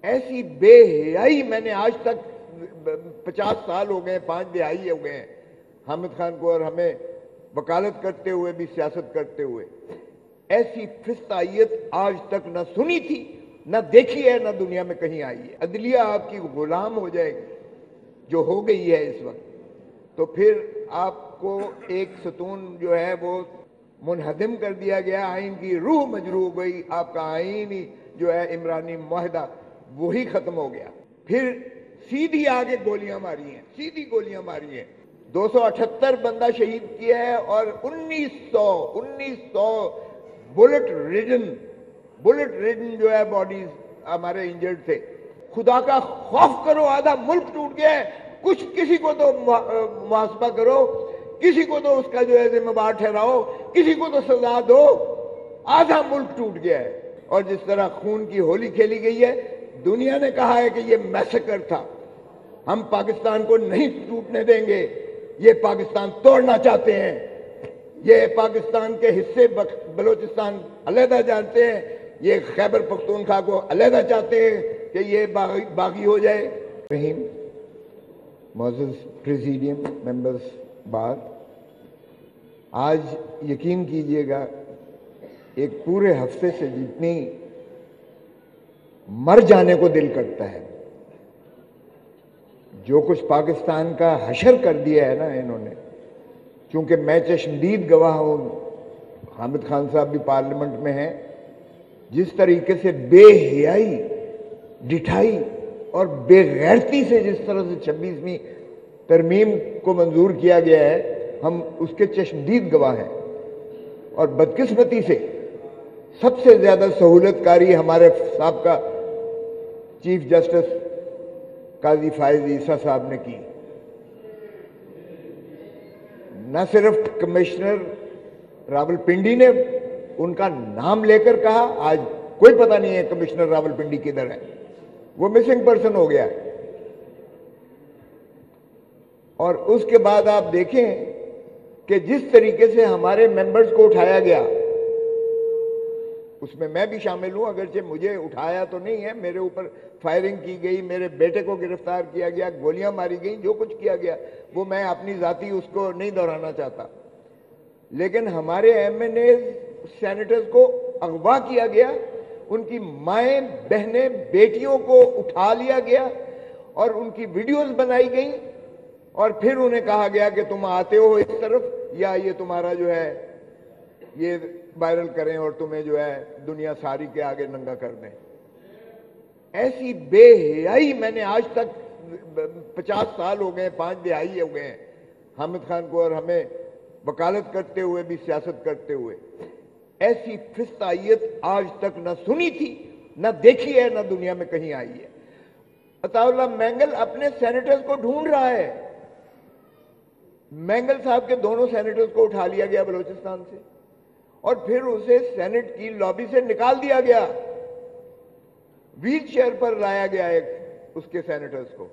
ایسی بے حیائی میں نے آج تک 50 سال ہو گئے، 5 دہائی ہو گئے ہیں حامد خان کو اور ہمیں وکالت کرتے ہوئے بھی، سیاست کرتے ہوئے، ایسی فسطائیت آج تک نہ سنی تھی، نہ دیکھی ہے، نہ دنیا میں کہیں آئی ہے۔ عدلیہ آپ کی غلام ہو جائے گی جو ہو گئی ہے اس وقت، تو پھر آپ کو ایک ستون جو ہے وہ منہدم کر دیا گیا، آئین کی روح مجروح ہو گئی، آپ کا آئین ہی جو ہے عمرانی معاہدہ وہی ختم ہو گیا۔ پھر سیدھی آگے گولیاں ماری ہیں، سیدھی گولیاں ماری ہیں، 278 بندہ شہید کیا ہے اور 1900 بلٹ ریڈن جو ہے باڈیز ہمارے انجرڈ تھے۔ خدا کا خوف کرو، آدھا ملک ٹوٹ گیا ہے، کچھ کسی کو تو محاسبہ کرو، کسی کو تو اس کا جو ہے ذمہ دار ٹھہراؤ، کسی کو تو سزا دو، آدھا ملک ٹوٹ گیا ہے۔ اور جس طرح خون کی ہولی کھیلی گئی ہے، دنیا نے کہا ہے کہ یہ میسیکر تھا، ہم پاکستان کو نہیں ٹوٹنے دیں گے، یہ پاکستان توڑنا چاہتے ہیں، یہ پاکستان کے حصے بلوچستان علیحدہ جانتے ہیں، یہ خیبر پختونخوا کو علیحدہ چاہتے ہیں کہ یہ باغی ہو جائے۔ رحیم، معزز پریزیڈیم، ممبرز بار، آج یقین کیجئے گا ایک پورے ہفتے سے جتنی مر جانے کو دل کرتا ہے، جو کچھ پاکستان کا حشر کر دیا ہے نا انہوں نے، کیونکہ میں چشمدید گواہ ہوں، حامد خان صاحب بھی پارلیمنٹ میں ہیں، جس طریقے سے بے حیائی، ڈٹھائی اور بے غیرتی سے جس طرح سے 26ویں ترمیم کو منظور کیا گیا ہے، ہم اس کے چشمدید گواہ ہیں۔ اور بدقسمتی سے سب سے زیادہ سہولت کاری ہمارے سابقہ چیف جسٹس قاضی فائز عیسیٰ صاحب نے کی۔ نہ صرف کمشنر راولپنڈی نے ان کا نام لے کر کہا، آج کوئی پتہ نہیں ہے کمشنر راولپنڈی کدھر ہے، وہ مسنگ پرسن ہو گیا ہے۔ اور اس کے بعد آپ دیکھیں کہ جس طریقے سے ہمارے ممبرز کو اٹھایا گیا، اس میں میں بھی شامل ہوں، اگرچہ مجھے اٹھایا تو نہیں ہے، میرے اوپر فائرنگ کی گئی، میرے بیٹے کو گرفتار کیا گیا، گولیاں ماری گئیں، جو کچھ کیا گیا وہ میں اپنی ذاتی اس کو نہیں دہرانا چاہتا، لیکن ہمارے ایم این اے سینیٹرز کو اغوا کیا گیا، ان کی مائیں، بہنیں، بیٹیوں کو اٹھا لیا گیا اور ان کی ویڈیوز بنائی گئیں، اور پھر انہیں کہا گیا کہ تم آتے ہو اس طرف یا یہ تمہارا جو ہے یہ وائرل کریں اور تمہیں جو ہے دنیا ساری کے آگے ننگا کر دیں۔ ایسی بے حیائی میں نے آج تک 50 سال ہو گئے، 5 دہائی ہو گئے ہیں حامد خان کو اور ہمیں وکالت کرتے ہوئے بھی، سیاست کرتے ہوئے، ایسی فسطائیت آج تک نہ سنی تھی، نہ دیکھی ہے، نہ دنیا میں کہیں آئی ہے۔ عطا اللہ مینگل اپنے سینیٹرز کو ڈھونڈ رہا ہے، مینگل صاحب کے دونوں سینیٹرز کو اٹھا لیا گیا بلوچستان سے اور پھر اسے سینٹ کی لابی سے نکال دیا گیا، ویل چیئر پر لایا گیا ایک اس کے سینیٹرز کو۔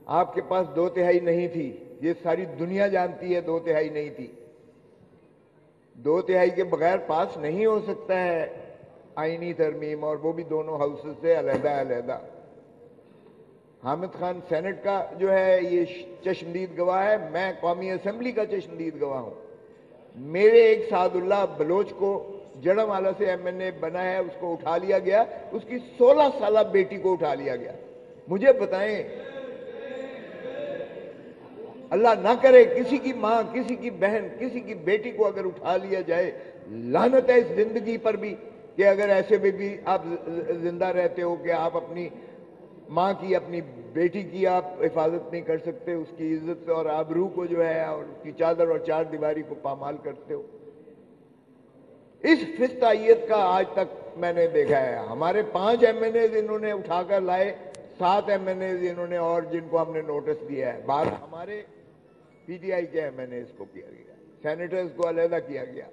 آپ کے پاس 2/3 نہیں تھی، یہ ساری دنیا جانتی ہے 2/3 نہیں تھی۔ 2/3 کے بغیر پاس نہیں ہو سکتا ہے آئینی ترمیم، اور وہ بھی دونوں ہاؤسز سے علیحدہ علیحدہ۔ حامد خان سینٹ کا جو ہے یہ چشمدید گواہ ہے، میں قومی اسمبلی کا چشمدید گواہ ہوں۔ میرے ایک سعد اللہ بلوچ کو جڑم والا سے ایم این اے بنا ہے، اس کو اٹھا لیا گیا، اس کی 16 سالہ بیٹی کو اٹھا لیا گیا۔ مجھے بتائیں، اللہ نہ کرے کسی کی ماں، کسی کی بہن، کسی کی بیٹی کو اگر اٹھا لیا جائے، لعنت ہے اس زندگی پر بھی کہ اگر ایسے بھی آپ زندہ رہتے ہو کہ آپ اپنی ماں کی، اپنی بیٹی کی آپ حفاظت نہیں کر سکتے، اس کی عزت اور آبرو کو جو ہے اور اس کی چادر اور چار دیواری کو پامال کرتے ہو۔ اس فسطائیت کا آج تک میں نے دیکھا ہے۔ ہمارے 5 ایم این ایز انہوں نے اٹھا کر لائے، 7 ایم این ایز انہوں نے اور جن کو ہم نے نوٹس دیا ہے، بعد ہمارے پی ٹی آئی کے ایم این ایز کو کیا گیا، سینیٹرز کو علیحدہ کیا گیا،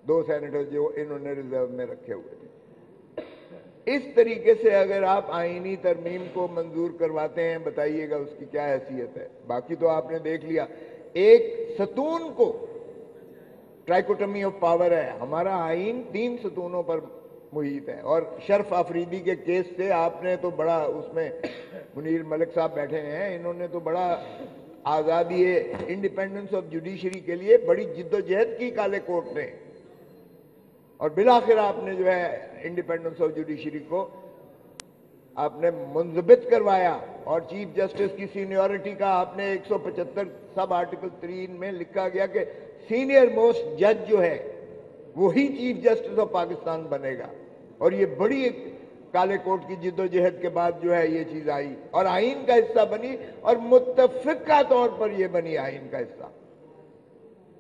2 سینیٹرز جو انہوں نے ریزرو میں رکھے ہوئے تھے۔ اس طریقے سے اگر آپ آئینی ترمیم کو منظور کرواتے ہیں، بتائیے گا اس کی کیا حیثیت ہے۔ باقی تو آپ نے دیکھ لیا، ایک ستون کو ٹرائکوٹمی آف پاور ہے، ہمارا آئین 3 ستونوں پر محیط ہے. اور شرف آفریدی کے کیس سے آپ نے تو بڑا اس میں منیر ملک صاحب بیٹھے ہیں, انہوں نے تو بڑا آزادی انڈیپینڈنس آف جوڈیشری کے لیے بڑی جد و جہد کی کالے کوٹ نے, اور بالآخر آپ نے جو ہے انڈیپینڈنس آف جوڈیشری کو آپ نے منضبط کروایا, اور چیف جسٹس کی سینیورٹی کا آپ نے 175 سب آرٹیکل 3 میں لکھا گیا کہ سینئر موسٹ جج جو ہے وہی چیف جسٹس آف پاکستان بنے گا. اور یہ بڑی ایک کالے کوٹ کی جد و جہد کے بعد جو ہے یہ چیز آئی اور آئین کا حصہ بنی, اور متفقہ طور پر یہ بنی آئین کا حصہ.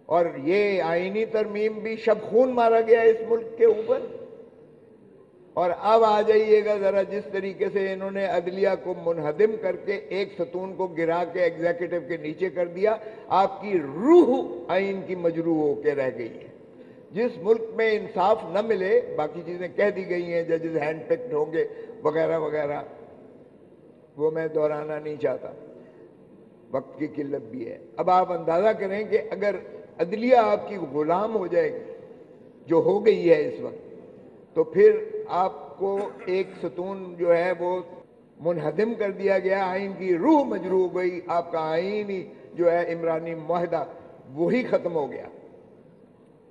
اور یہ آئینی ترمیم بھی شب خون مارا گیا اس ملک کے اوپر. اور اب آ جائیے گا ذرا, جس طریقے سے انہوں نے عدلیہ کو منہدم کر کے ایک ستون کو گرا کے ایگزیکٹو کے نیچے کر دیا, آپ کی روح آئین کی مجروح ہو کے رہ گئی ہے. جس ملک میں انصاف نہ ملے, باقی چیزیں کہہ دی گئی ہیں, ججز ہینڈ پکڈ ہوں گے وغیرہ وغیرہ, وہ میں دہرانا نہیں چاہتا, وقت کی قلت بھی ہے. اب آپ اندازہ کریں کہ اگر عدلیہ آپ کی غلام ہو جائے گی, جو ہو گئی ہے اس وقت, تو پھر آپ کو ایک ستون جو ہے وہ منہدم کر دیا گیا, آئین کی روح مجروح ہو گئی, آپ کا آئینی جو ہے عمرانی معاہدہ وہی ختم ہو گیا.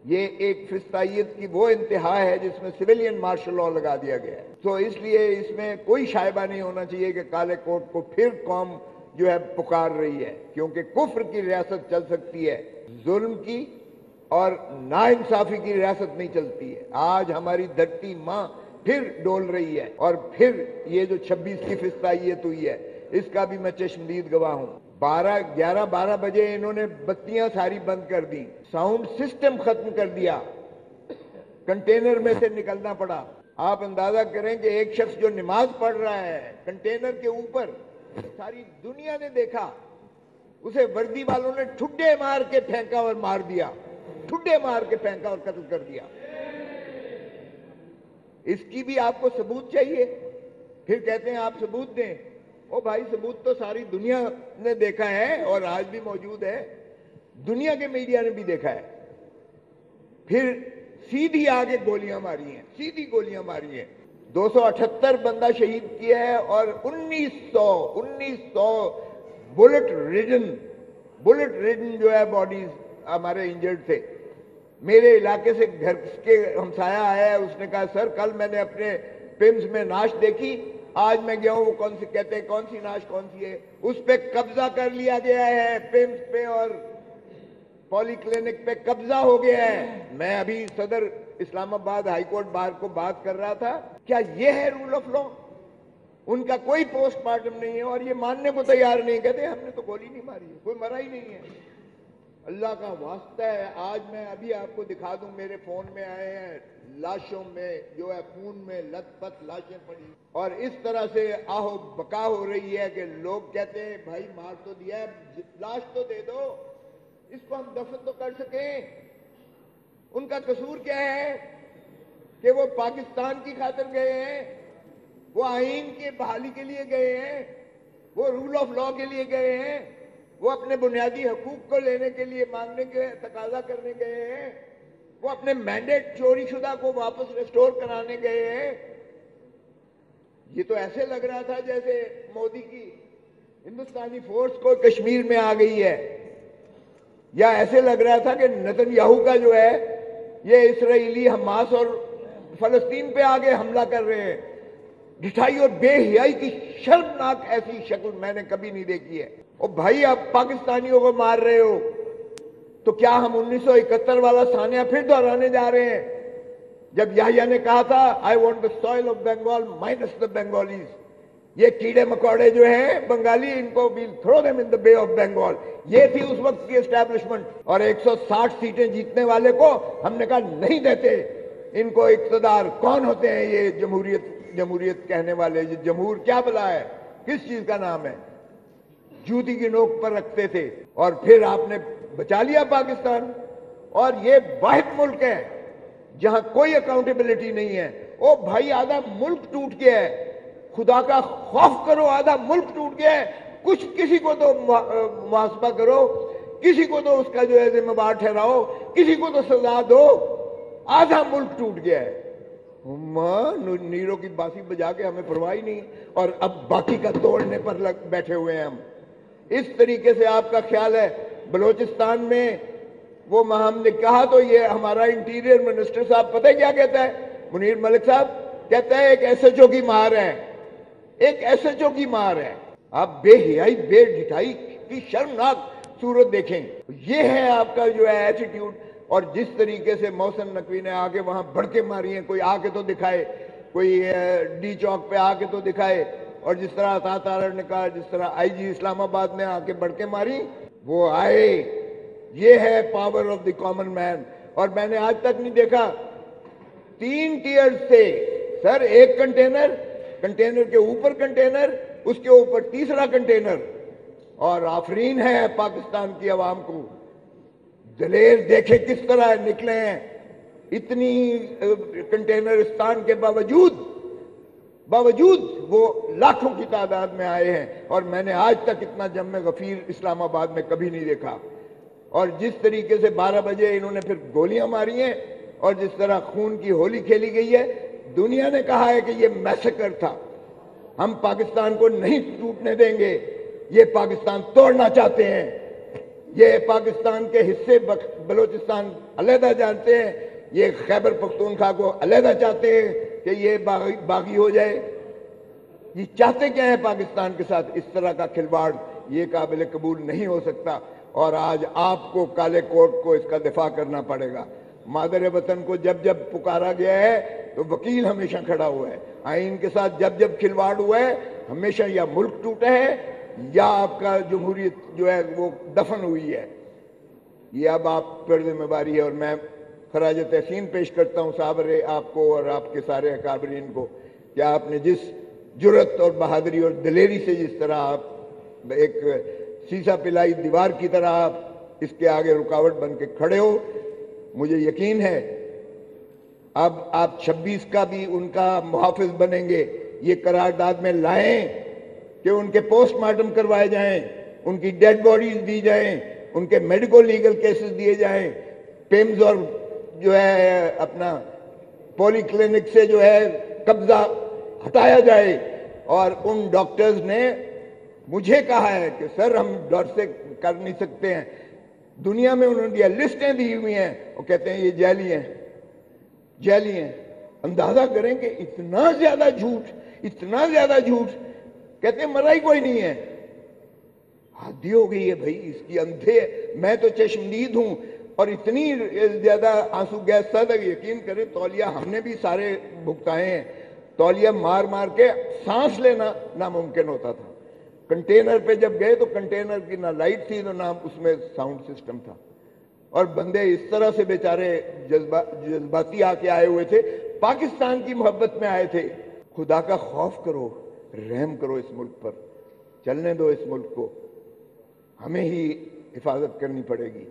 یہ ایک فسطائیت کی وہ انتہا ہے جس میں سویلین مارشل لاء لگا دیا گیا ہے. تو اس لیے اس میں کوئی شائبہ نہیں ہونا چاہیے کہ کالے کوٹ کو پھر قوم جو ہے پکار رہی ہے, کیونکہ کفر کی ریاست چل سکتی ہے, ظلم کی اور ناانصافی کی ریاست نہیں چلتی ہے. آج ہماری دھرتی ماں پھر ڈول رہی ہے, اور پھر یہ جو 26 کی فسطائیت ہوئی ہے اس کا بھی میں چشمدید گواہ ہوں. 11-12 بجے انہوں نے بتیاں ساری بند کر دی, ساؤنڈ سسٹم ختم کر دیا, کنٹینر میں سے نکلنا پڑا. آپ اندازہ کریں کہ ایک شخص جو نماز پڑھ رہا ہے کنٹینر کے اوپر, ساری دنیا نے دیکھا, اسے وردی والوں نے ٹھڈے مار کے پھینکا اور مار دیا, ٹھڈے مار کے پھینکا اور قتل کر دیا. اس کی بھی آپ کو ثبوت چاہیے, پھر کہتے ہیں آپ ثبوت دیں. او بھائی, ثبوت تو ساری دنیا نے دیکھا ہے اور آج بھی موجود ہے, دنیا کے میڈیا نے بھی دیکھا ہے. پھر سیدھی آگے گولیاں ماری ہیں, سیدھی گولیاں ماری ہیں. 278 بندہ شہید کیا ہے, اور 1900 بلٹ ریڈن جو ہے باڈیز ہمارے انجرڈ تھے. میرے علاقے سے گھر کے ہمسایہ آیا ہے, اس نے کہا سر کل میں نے اپنے پمز میں ناش دیکھی, آج میں گیا ہوں, وہ کون سی کہتے ہیں کون سی ناش کون سی ہے, اس پہ قبضہ کر لیا گیا ہے, پمز پہ اور پولی کلینک پہ قبضہ ہو گیا ہے. میں ابھی صدر اسلام آباد ہائی کورٹ بار کو بات کر رہا تھا, کیا یہ ہے رول آف لا؟ ان کا کوئی پوسٹ مارٹم نہیں ہے اور یہ ماننے کو تیار نہیں, کہتے ہم نے تو گولی نہیں ماری, کوئی مرا ہی نہیں ہے. اللہ کا واسطہ ہے, آج میں ابھی آپ کو دکھا دوں, میرے فون میں آئے ہیں, لاشوں میں جو ہے خون میں لت پت لاشیں پڑی, اور اس طرح سے آہو بکا ہو رہی ہے کہ لوگ کہتے ہیں بھائی مار تو دیا ہے, لاش تو دے دو, اس کو ہم دفن تو کر سکیں. ان کا قصور کیا ہے کہ وہ پاکستان کی خاطر گئے ہیں, وہ آئین کی بحالی کے لیے گئے ہیں, وہ رول آف لا کے لیے گئے ہیں, وہ اپنے بنیادی حقوق کو لینے کے لیے مانگنے کے تقاضا کرنے گئے ہیں, وہ اپنے مینڈیٹ چوری شدہ کو واپس ریسٹور کرانے گئے ہیں. یہ تو ایسے لگ رہا تھا جیسے مودی کی ہندوستانی فورس کو کشمیر میں آ گئی ہے, یا ایسے لگ رہا تھا کہ نتن یاہو کا جو ہے یہ اسرائیلی حماس اور فلسطین پہ آگے حملہ کر رہے ہیں. ڈٹھائی اور بے حیائی کی شرمناک ایسی شکل میں نے کبھی نہیں دیکھی ہے. اور بھائی آپ پاکستانیوں کو مار رہے ہو تو کیا ہم 1971 والا سانیہ پھر دہرانے جا رہے ہیں جب یحییٰ نے کہا تھا I want the soil of Bengal minus the Bengalis. یہ کیڑے مکوڑے جو ہیں بنگالی, ان کو we'll throw them in the bay of Bengal. یہ تھی اس وقت کی اسٹیبلشمنٹ, اور 160 سیٹیں جیتنے والے کو ہم نے کہا نہیں دیتے ان کو اقتدار. کون ہوتے ہیں یہ جمہوریت کہنے والے؟ یہ جمہور کیا بلا ہے, کس چیز کا نام ہے؟ جوتی کی نوک پر رکھتے تھے, اور پھر آپ نے بچا لیا پاکستان. اور یہ واحد ملک ہے جہاں کوئی اکاؤنٹیبلٹی نہیں ہے. او بھائی آدھا ملک ٹوٹ گیا ہے, خدا کا خوف کرو, آدھا ملک ٹوٹ گیا ہے. کچھ کسی کو تو محاسبہ کرو, کسی کو تو اس کا جو ہے ذمہ دار ٹھہراؤ, کسی کو تو سزا دو. آدھا ملک ٹوٹ گیا ہے. ماں نیرو کی باسی بجا کے ہمیں پرواہ ہی نہیں، اور اب باقی کا توڑنے پر بیٹھے ہوئے ہیں ہم۔ اس طریقے سے آپ کا خیال ہے بلوچستان میں وہ ہم نے کہا تو یہ ہمارا انٹیریئر منسٹر صاحب پتہ ہے کیا کہتا ہے؟ منیر ملک صاحب کہتا ہے ایک ایس ایچ او کی مار ہے، ایک ایس ایچ او کی مار ہے۔ آپ بے حیائی بے ڈٹائی کی شرمناک صورت دیکھیں، یہ ہے آپ کا جو ہے ایٹیٹیوڈ۔ اور جس طریقے سے محسن نقوی نے آ کے وہاں بڑکے ماری ہیں، کوئی آ کے تو دکھائے، کوئی ڈی چوک پہ آ کے تو دکھائے، اور جس طرح عطا تارڑ نے کہا، جس طرح آئی جی اسلام آباد نے آ کے بڑکے ماری، وہ آئے۔ یہ ہے power of the common man. اور میں نے آج تک نہیں دیکھا 3 ٹیئر سے، سر ایک کنٹینر کے اوپر کنٹینر، اس کے اوپر تیسرا کنٹینر، اور آفرین ہے پاکستان کی عوام کو، دلیر دیکھے کس طرح نکلے ہیں، اتنی کنٹینرستان کے باوجود وہ لاکھوں کی تعداد میں آئے ہیں، اور میں نے آج تک اتنا جم غفیر اسلام آباد میں کبھی نہیں دیکھا۔ اور جس طریقے سے 12 بجے انہوں نے پھر گولیاں ماری ہیں، اور جس طرح خون کی ہولی کھیلی گئی ہے، دنیا نے کہا ہے کہ یہ میسیکر تھا، ہم پاکستان کو نہیں ٹوٹنے دیں گے، یہ پاکستان توڑنا چاہتے ہیں، یہ پاکستان کے حصے بلوچستان علیحدہ جانتے ہیں، یہ خیبر پختونخوا کو علیحدہ چاہتے ہیں کہ یہ باغی ہو جائے۔ یہ چاہتے کیا ہیں پاکستان کے ساتھ؟ اس طرح کا کھلواڑ یہ قابل قبول نہیں ہو سکتا، اور آج آپ کو کالے کوٹ کو اس کا دفاع کرنا پڑے گا۔ مادر وطن کو جب جب پکارا گیا ہے تو وکیل ہمیشہ کھڑا ہوا ہے، آئین کے ساتھ جب جب کھلواڑ ہوا ہے ہمیشہ یا ملک ٹوٹا ہے یا آپ کا جمہوریت جو ہے وہ دفن ہوئی ہے۔ یہ اب آپ پر ذمہ داری ہے، اور میں خراج تحسین پیش کرتا ہوں صابر آپ کو اور آپ کے سارے اکابرین کو کہ آپ نے جس جرت اور بہادری اور دلیری سے جس طرح آپ ایک سیسا پلائی دیوار کی طرح آپ اس کے آگے رکاوٹ بن کے کھڑے ہو، مجھے یقین ہے اب آپ 26 کا بھی ان کا محافظ بنیں گے۔ یہ قرارداد میں لائیں کہ ان کے پوسٹ مارٹم کروائے جائیں، ان کی ڈیڈ باڈیز دی جائیں، ان کے میڈیکل لیگل کیسز دیے جائیں، پیمز اور جو ہے اپنا پولی کلینک سے جو ہے قبضہ ہٹایا جائے۔ اور ان ڈاکٹرز نے مجھے کہا ہے کہ سر ہم ڈر سے کر نہیں سکتے ہیں، دنیا میں انہوں نے دیا، لسٹیں دی ہوئی ہیں، وہ کہتے ہیں یہ جعلی ہیں، جعلی ہیں۔ اندازہ کریں کہ اتنا زیادہ جھوٹ، کہتے ہیں مرا ہی کوئی نہیں ہے۔ حدی ہو گئی ہے بھائی، اس کی اندھے، میں تو چشمدید ہوں، اور اتنی زیادہ آنسو گیس تھا کہ یقین کریں تولیہ ہم نے بھی سارے بھگتائے ہیں، تولیہ مار مار کے سانس لینا ناممکن ہوتا تھا۔ کنٹینر پہ جب گئے تو کنٹینر کی نہ لائٹ تھی نہ اس میں ساؤنڈ سسٹم تھا، اور بندے اس طرح سے بیچارے جذباتی آ کے آئے ہوئے تھے، پاکستان کی محبت میں آئے تھے۔ خدا کا خوف کرو، رحم کرو اس ملک پر، چلنے دو اس ملک کو، ہمیں ہی حفاظت کرنی پڑے گی۔